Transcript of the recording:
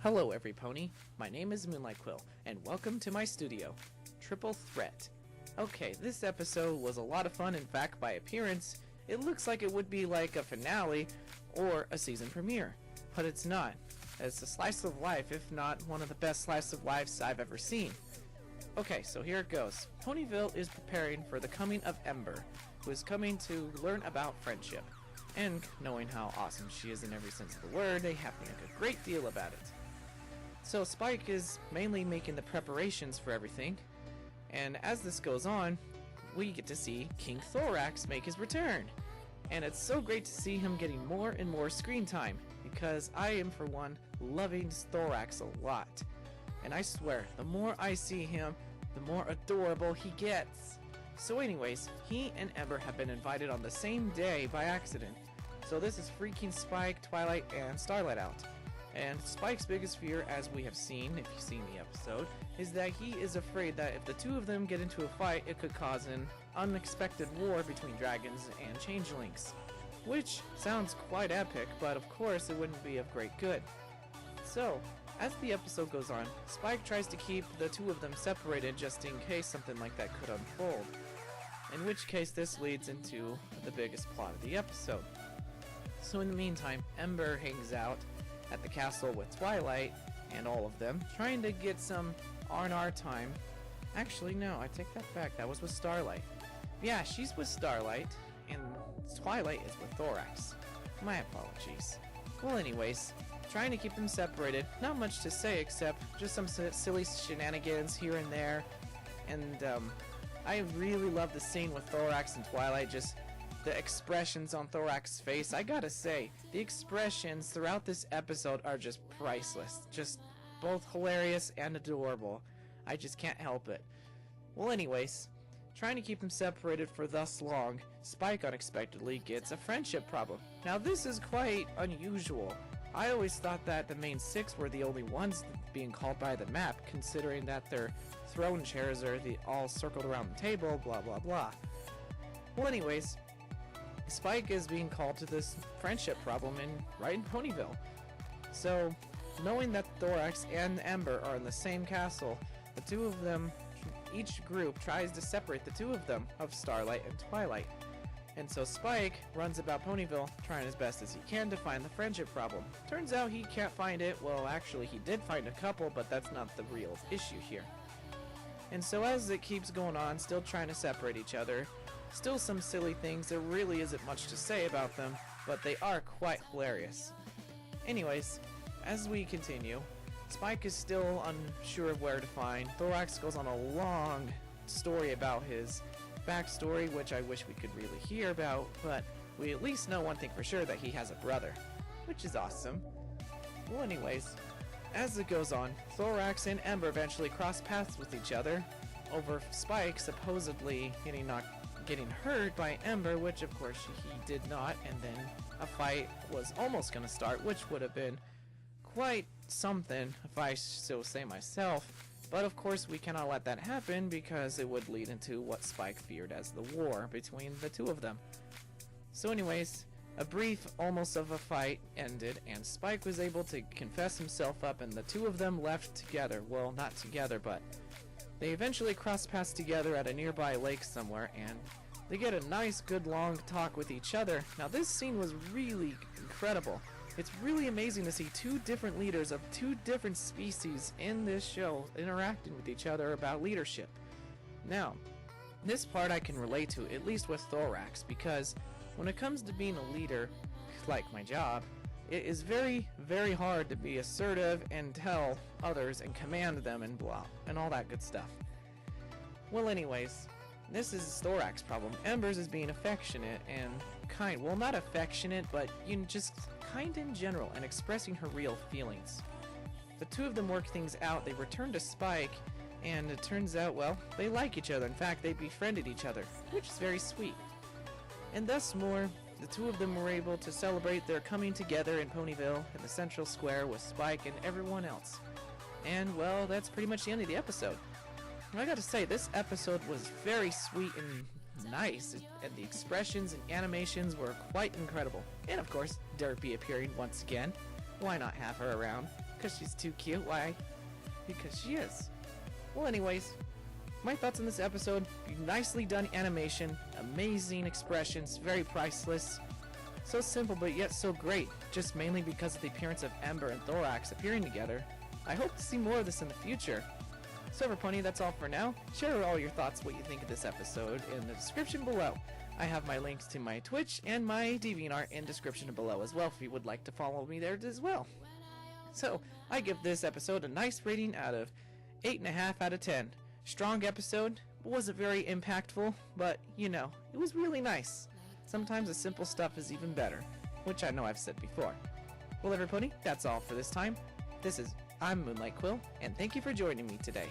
Hello every pony, my name is Moonlight Quill, and welcome to my studio, Triple Threat. Okay, this episode was a lot of fun. In fact, by appearance, it looks like it would be like a finale or a season premiere, but it's not. It's a slice of life, if not one of the best slice of lives I've ever seen. Okay, so here it goes. Ponyville is preparing for the coming of Ember, who is coming to learn about friendship. And knowing how awesome she is in every sense of the word, they have to make a great deal about it. So Spike is mainly making the preparations for everything, and as this goes on, we get to see King Thorax make his return. And it's so great to see him getting more and more screen time, because I am, for one, loving Thorax a lot. And I swear, the more I see him, the more adorable he gets. So anyways, he and Ember have been invited on the same day by accident. So this is freaking Spike, Twilight, and Starlight out. And Spike's biggest fear, as we have seen, if you've seen the episode, is that he is afraid that if the two of them get into a fight, it could cause an unexpected war between dragons and changelings. Which sounds quite epic, but of course it wouldn't be of great good. So, as the episode goes on, Spike tries to keep the two of them separated just in case something like that could unfold. In which case this leads into the biggest plot of the episode. So in the meantime, Ember hangs out at the castle with Twilight and all of them, trying to get some R&R time. Actually, no, I take that back. That was with Starlight. Yeah, she's with Starlight, and Twilight is with Thorax. My apologies. Well, anyways, trying to keep them separated. Not much to say except just some silly shenanigans here and there. And I really love the scene with Thorax and Twilight, just the expressions on Thorax's face. I gotta say, the expressions throughout this episode are just priceless. Just both hilarious and adorable. I just can't help it. Well, anyways, trying to keep them separated for thus long, Spike unexpectedly gets a friendship problem. Now this is quite unusual. I always thought that the main six were the only ones being called by the map, considering that their throne chairs are all circled around the table, blah blah blah. Well, anyways, Spike is being called to this friendship problem right in Ponyville. So, knowing that Thorax and Ember are in the same castle, the two of them, each group tries to separate the two of them, of Starlight and Twilight. And so Spike runs about Ponyville, trying his best as he can to find the friendship problem. Turns out he can't find it. Well, actually he did find a couple, but that's not the real issue here. And so as it keeps going on, still trying to separate each other, still some silly things, there really isn't much to say about them, but they are quite hilarious. Anyways, as we continue, Spike is still unsure of where to find. Thorax goes on a long story about his backstory, which I wish we could really hear about, but we at least know one thing for sure, that he has a brother, which is awesome. Well, anyways, as it goes on, Thorax and Ember eventually cross paths with each other over Spike supposedly getting hurt by Ember, which of course he did not, and then a fight was almost going to start, which would have been quite something if I so say myself. But of course we cannot let that happen, because it would lead into what Spike feared as the war between the two of them. So anyways, a brief almost of a fight ended, and Spike was able to confess himself up, and the two of them left together. Well, not together, but they eventually cross paths together at a nearby lake somewhere, and they get a nice good long talk with each other. Now this scene was really incredible. It's really amazing to see two different leaders of two different species in this show interacting with each other about leadership. Now, this part I can relate to, at least with Thorax, because when it comes to being a leader, like my job, it is very, very hard to be assertive and tell others and command them and blah, and all that good stuff. Well, anyways, this is Thorax's problem. Ember's is being affectionate and kind. Well, not affectionate, but just kind in general, and expressing her real feelings. The two of them work things out. They return to Spike, and it turns out, well, they like each other. In fact, they befriended each other, which is very sweet. And thus more, the two of them were able to celebrate their coming together in Ponyville in the central square with Spike and everyone else. And, well, that's pretty much the end of the episode. I gotta say, this episode was very sweet and nice, and the expressions and animations were quite incredible. And of course, Derpy appearing once again. Why not have her around? Because she's too cute. Why? Because she is. Well, anyways, my thoughts on this episode: nicely done animation, amazing expressions, very priceless. So simple but yet so great, just mainly because of the appearance of Ember and Thorax appearing together. I hope to see more of this in the future. So Pony, that's all for now. Share all your thoughts, what you think of this episode, in the description below. I have my links to my Twitch and my DeviantArt in description below as well if you would like to follow me there as well. So, I give this episode a nice rating out of 8.5 out of 10. Strong episode, wasn't very impactful, but, you know, it was really nice. Sometimes the simple stuff is even better, which I know I've said before. Well, everybody, that's all for this time. I'm Moonlight Quill, and thank you for joining me today.